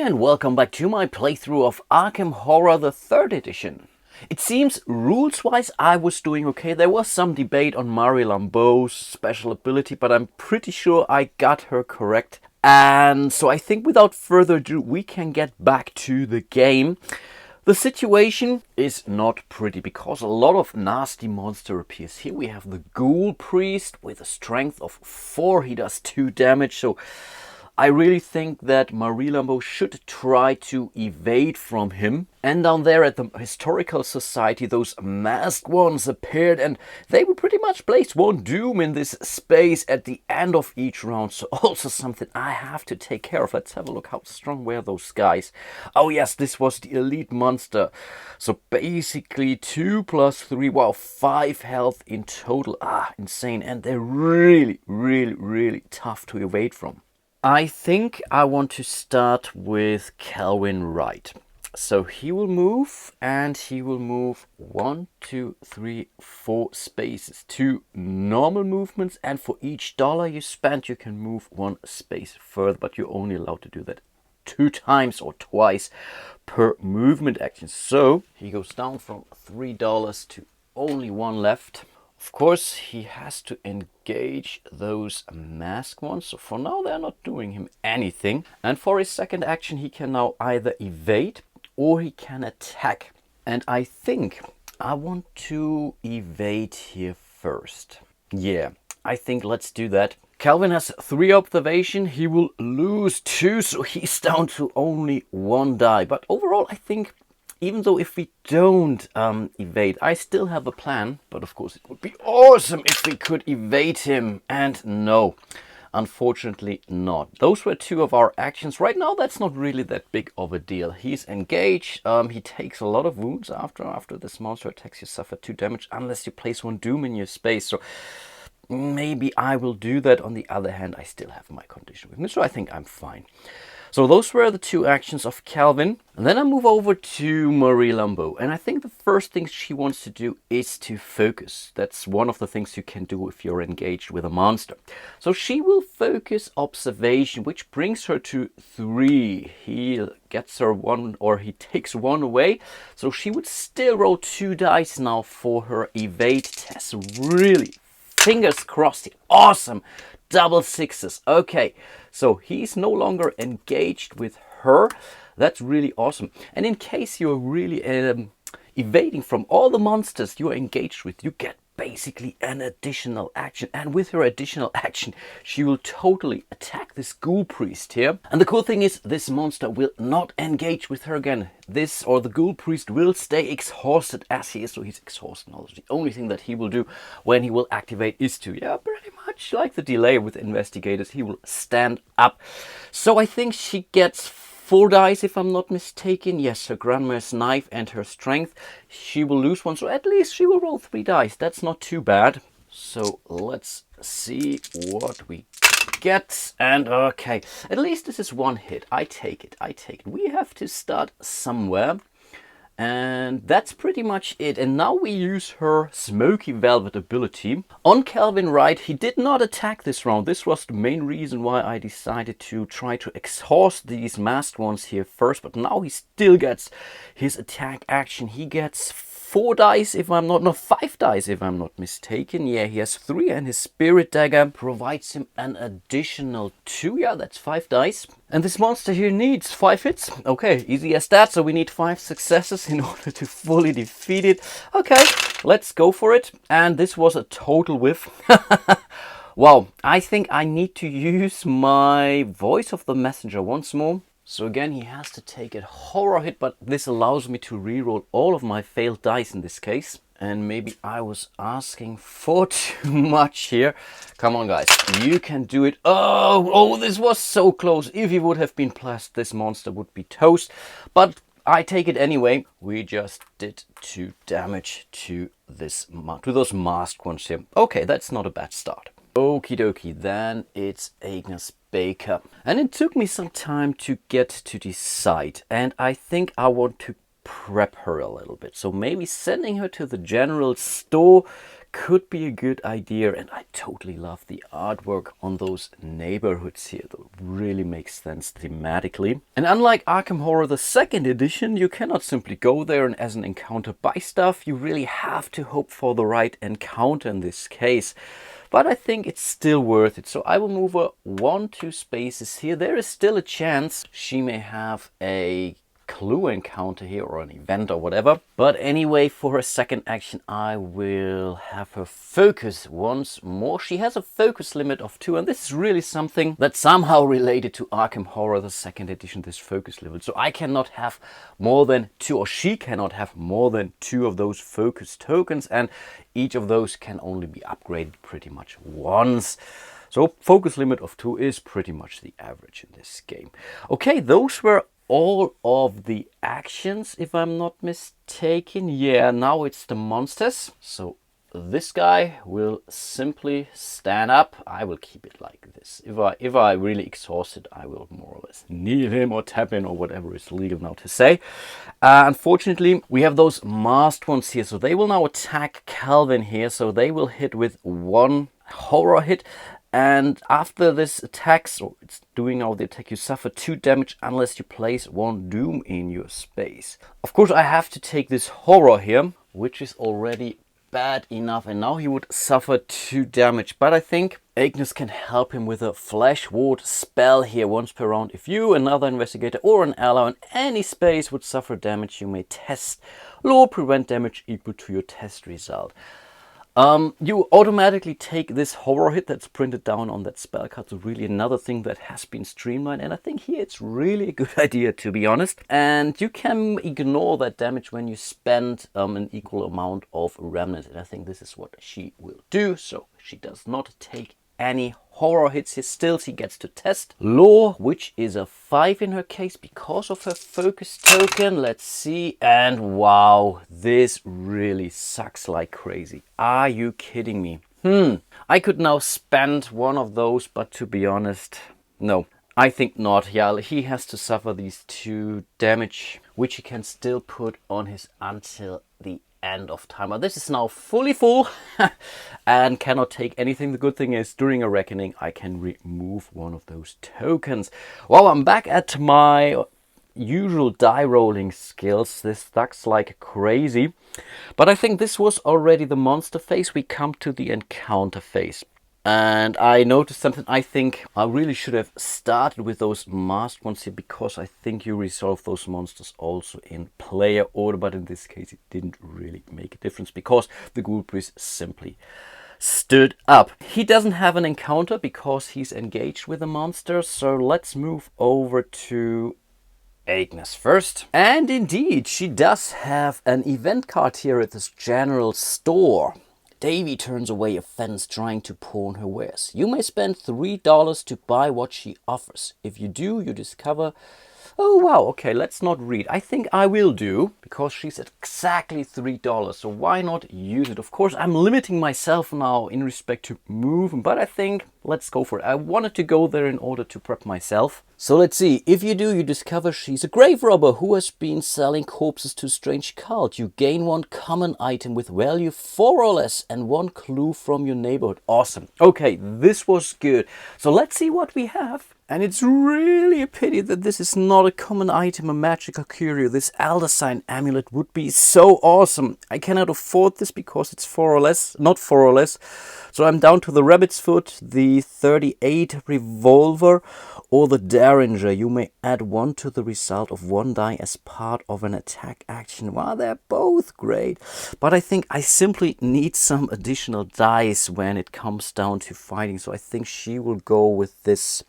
and welcome back to my playthrough of Arkham Horror, the 3rd edition. It seems rules-wise I was doing okay. There was some debate on Marie Lambeau's special ability, but I'm pretty sure I got her correct. And so I think without further ado we can get back to the game. The situation is not pretty because a lot of nasty monster appears. Here we have the Ghoul Priest with a strength of 4. He does 2 damage, so I really think that Marie Lambeau should try to evade from him. And down there at the Historical Society, those masked ones appeared and they will pretty much place one doom in this space at the end of each round. So also something I have to take care of. Let's have a look. How strong were those guys? Oh yes, this was the elite monster. So basically 2 plus 3, wow, 5 health in total. Insane. And they're really tough to evade from. I think I want to start with Calvin Wright. So he will move, and he will move 1, 2, 3, 4 spaces. 2 normal movements, and for each dollar you spend, you can move 1 space further, but you're only allowed to do that 2 times or twice per movement action. So he goes down from $3 to only 1 left. Of course, he has to engage those masked ones, so for now they're not doing him anything. And for his second action, he can now either evade or he can attack. And I think I want to evade here first. Yeah, I think let's do that. Calvin has 3 observation, he will lose 2, so he's down to only 1 die. But overall, I think even though if we don't evade, I still have a plan. But of course, it would be awesome if we could evade him. And no, unfortunately not. Those were 2 of our actions. Right now, that's not really that big of a deal. He's engaged. He takes a lot of wounds after this monster attacks. You suffer 2 damage unless you place 1 doom in your space. So maybe I will do that. On the other hand, I still have my condition with me, so I think I'm fine. So those were the 2 actions of Calvin. And then I move over to Marie Lambeau. And I think the first thing she wants to do is to focus. That's one of the things you can do if you're engaged with a monster. So she will focus observation, which brings her to 3. He gets her 1, or he takes 1 away. So she would still roll 2 dice now for her evade test. Really, fingers crossed. Awesome. Double 6s. Okay, so he's no longer engaged with her. That's really awesome. And in case you're really evading from all the monsters you're engaged with, you get basically an additional action. And with her additional action, she will totally attack this Ghoul Priest here. And the cool thing is, this monster will not engage with her again. This, or the Ghoul Priest, will stay exhausted as he is. So he's exhausted now. The only thing that he will do when he will activate is to, yeah, pretty much like the delay with investigators, he will stand up. So I think she gets 4 dice, if I'm not mistaken. Yes, her Grandma's Knife and her Strength. She will lose 1, so at least she will roll 3 dice. That's not too bad. So let's see what we get. And okay, at least this is 1 hit. I take it. We have to start somewhere. And that's pretty much it. And now we use her Smoky Velvet ability. On Calvin Wright, he did not attack this round. This was the main reason why I decided to try to exhaust these masked ones here first. But now he still gets his attack action. He gets 4 dice if I'm not, no, 5 dice if I'm not mistaken. Yeah, he has 3, and his Spirit Dagger provides him an additional 2. Yeah, that's 5 dice. And this monster here needs 5 hits. Okay, easy as that. So we need 5 successes in order to fully defeat it. Okay, let's go for it. And this was a total whiff. Wow, I think I need to use my Voice of the Messenger once more. So again, he has to take a horror hit, but this allows me to reroll all of my failed dice in this case. And maybe I was asking for too much here. Come on, guys, you can do it. Oh, this was so close. If he would have been blessed, this monster would be toast. But I take it anyway. We just did 2 damage to those masked ones here. Okay, that's not a bad start. Okie dokie, then it's Agnes Baker. And it took me some time to get to decide. And I think I want to prep her a little bit. So maybe sending her to the general store could be a good idea. And I totally love the artwork on those neighborhoods here. That really makes sense thematically. And unlike Arkham Horror the 2nd edition, you cannot simply go there and as an encounter buy stuff. You really have to hope for the right encounter in this case. But I think it's still worth it. So I will move her 1-2 spaces here. There is still a chance she may have a clue encounter here or an event or whatever. But anyway, for her 2nd action, I will have her focus once more. She has a focus limit of 2, and this is really something that's somehow related to Arkham Horror the 2nd edition, this focus level. So I cannot have more than 2, or she cannot have more than 2 of those focus tokens, and each of those can only be upgraded pretty much once. So focus limit of 2 is pretty much the average in this game. Okay, those were all of the actions, if I'm not mistaken. Yeah, now it's the monsters. So this guy will simply stand up. I will keep it like this. If I really exhaust it, I will more or less kneel him or tap him or whatever is legal now to say. Unfortunately, we have those masked ones here. So they will now attack Calvin here. So they will hit with 1 horror hit. And after this attack, so it's doing now the attack, you suffer 2 damage unless you place 1 doom in your space. Of course, I have to take this horror here, which is already bad enough. And now he would suffer 2 damage. But I think Agnes can help him with a Flesh Ward spell here once per round. If you, another investigator, or an ally in any space would suffer damage, you may test or prevent damage equal to your test result. You automatically take this horror hit that's printed down on that spell card. So really another thing that has been streamlined. And I think here it's really a good idea, to be honest. And you can ignore that damage when you spend an equal amount of remnant. And I think this is what she will do. So she does not take any horror hits here. Still, she gets to test lore, which is a 5 in her case because of her focus token. Let's see. And wow, this really sucks like crazy. Are you kidding me? I could now spend 1 of those, but to be honest, no. I think not. Yeah, he has to suffer these 2 damage, which he can still put on his until the end of timer. This is now fully full and cannot take anything. The good thing is during a reckoning I can remove 1 of those tokens. Well, I'm back at my usual die rolling skills. This sucks like crazy, but I think this was already the monster phase. We come to the encounter phase. And I noticed something. I think I really should have started with those masked ones here, because I think you resolve those monsters also in player order. But in this case, it didn't really make a difference because the ghoul priest simply stood up. He doesn't have an encounter because he's engaged with a monster. So let's move over to Agnes first. And indeed, she does have an event card here at this general store. Davy turns away a fence trying to pawn her wares. You may spend $3 to buy what she offers. If you do, you discover... Oh wow, okay, let's not read. I think I will do, because she's at exactly $3, so why not use it? Of course, I'm limiting myself now in respect to movement, but I think let's go for it. I wanted to go there in order to prep myself. So let's see. If you do, you discover she's a grave robber who has been selling corpses to a strange cult. You gain 1 common item with value 4 or less and 1 clue from your neighborhood. Awesome. Okay, this was good. So let's see what we have. And it's really a pity that this is not a common item, a magical curio. This Elder Sign amulet would be so awesome. I cannot afford this because it's 4 or less, not 4 or less. So I'm down to the Rabbit's Foot, the 38 revolver, or the Derringer. You may add 1 to the result of 1 die as part of an attack action. Well, they're both great, but I think I simply need some additional dice when it comes down to fighting. So I think she will go with this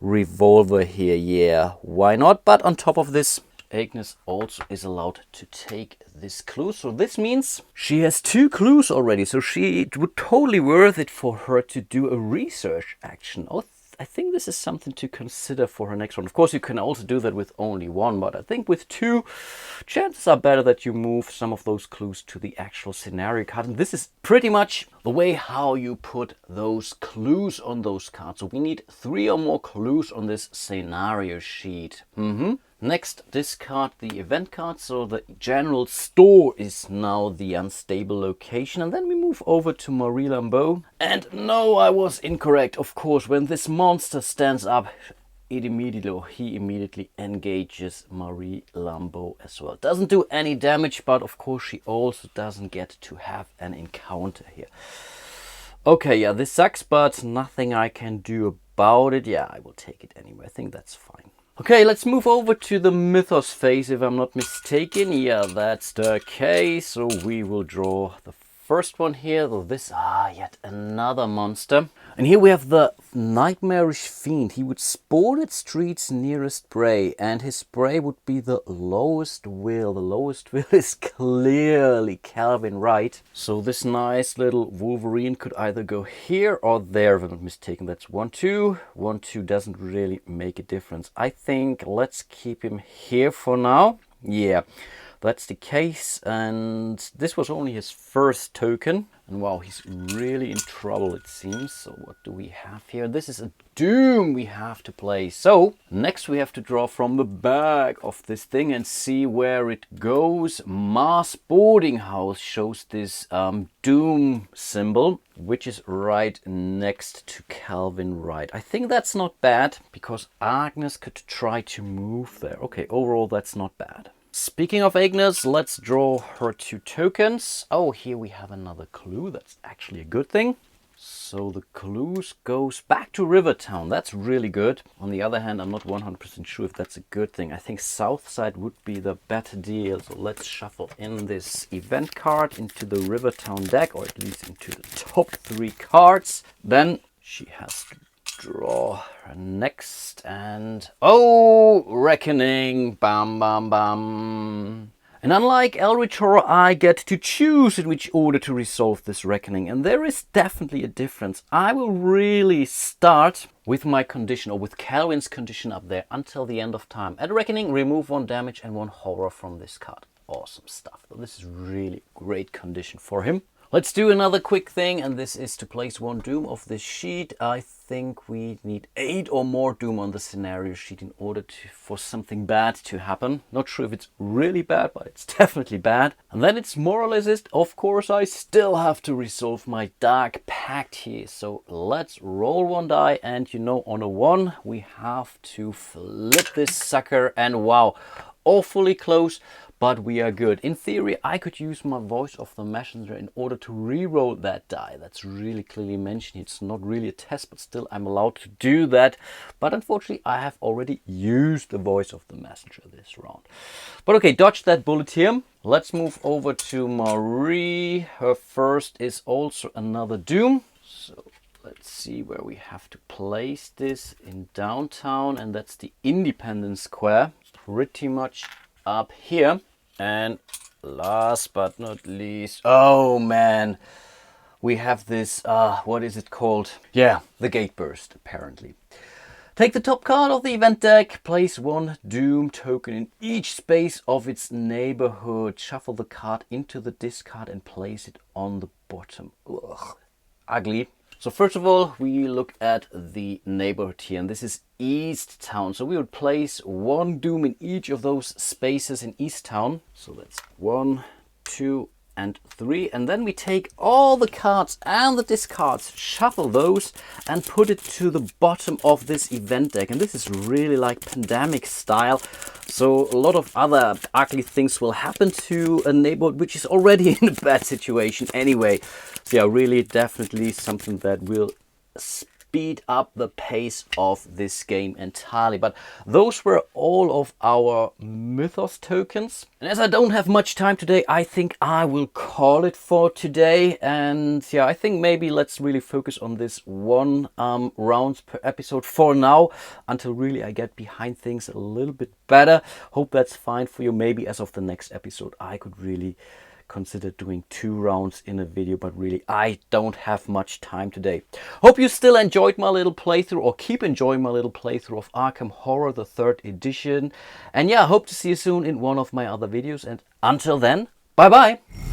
revolver here. Yeah, why not? But on top of this, Agnes also is allowed to take this clue. So this means she has 2 clues already. So it would totally worth it for her to do a research action. Oh, I think this is something to consider for her next one. Of course, you can also do that with only 1, but I think with 2, chances are better that you move some of those clues to the actual scenario card. And this is pretty much the way how you put those clues on those cards. So we need 3 or more clues on this scenario sheet. Next, discard the event card, so the general store is now the unstable location. And then we move over to Marie Lambeau. And no, I was incorrect. Of course, when this monster stands up, he immediately engages Marie Lambeau as well. Doesn't do any damage, but of course she also doesn't get to have an encounter here. Okay, yeah, this sucks, but nothing I can do about it. Yeah, I will take it anyway. I think that's fine. Okay, let's move over to the Mythos phase, if I'm not mistaken. Yeah, that's the case. So we will draw the first one here. So this, yet another monster. And here we have the Nightmarish Fiend. He would spawn at streets nearest prey, and his prey would be the lowest will. The lowest will is clearly Calvin Wright. So this nice little Wolverine could either go here or there, if I'm not mistaken. That's 1-2. 1-2 doesn't really make a difference. I think let's keep him here for now. Yeah, that's the case. And this was only his first token. And wow, he's really in trouble, it seems. So what do we have here? This is a Doom we have to play. So next we have to draw from the back of this thing and see where it goes. Mars Boarding House shows this Doom symbol, which is right next to Calvin Wright. I think that's not bad, because Agnes could try to move there. Okay, overall that's not bad. Speaking of Agnes, let's draw her 2 tokens. Oh, here we have another clue. That's actually a good thing. So the clues goes back to Rivertown. That's really good. On the other hand, I'm not 100% sure if that's a good thing. I think Southside would be the better deal. So let's shuffle in this event card into the Rivertown deck, or at least into the top 3 cards. Then she has to draw her next, and oh, Reckoning, bam bam bam. And unlike Eldritch Horror, I get to choose in which order to resolve this Reckoning, and there is definitely a difference. I will really start with my condition, or with Calvin's condition up there, until the end of time. At Reckoning, remove 1 damage and 1 horror from this card. Awesome stuff. This is really great condition for him. Let's do another quick thing, and this is to place 1 Doom off this sheet. I think we need 8 or more Doom on the scenario sheet in order for something bad to happen. Not sure if it's really bad, but it's definitely bad. And then it's more or less it. Of course, I still have to resolve my Dark Pact here. So let's roll 1 die, and you know, on a 1, we have to flip this sucker, and wow, awfully close. But we are good. In theory, I could use my Voice of the Messenger in order to re-roll that die. That's really clearly mentioned. It's not really a test, but still I'm allowed to do that. But unfortunately, I have already used the Voice of the Messenger this round. But okay, dodge that bullet here. Let's move over to Marie. Her first is also another Doom. So let's see where we have to place this in downtown. And that's the Independence Square. Pretty much up here. And last but not least, oh man, we have this, what is it called? Yeah, the Gate Burst, apparently. Take the top card of the event deck, place 1 Doom token in each space of its neighborhood, shuffle the card into the discard and place it on the bottom. Ugh, ugly. So first of all, we look at the neighborhood here, and this is East Town. So we would place 1 Doom in each of those spaces in East Town. So that's 1, 2, and 3. And then we take all the cards and the discards, shuffle those, and put it to the bottom of this event deck. And this is really like Pandemic style. So a lot of other ugly things will happen to a neighborhood which is already in a bad situation anyway. So yeah, really definitely something that will speed up the pace of this game entirely. But those were all of our Mythos tokens. And as I don't have much time today, I think I will call it for today. And yeah, I think maybe let's really focus on this 1 round per episode for now, until really I get behind things a little bit better. Hope that's fine for you. Maybe as of the next episode, I could really consider doing 2 rounds in a video, but really I don't have much time today. Hope you still enjoyed my little playthrough, or keep enjoying my little playthrough of Arkham Horror, the 3rd edition. And yeah, hope to see you soon in one of my other videos, and until then, bye bye!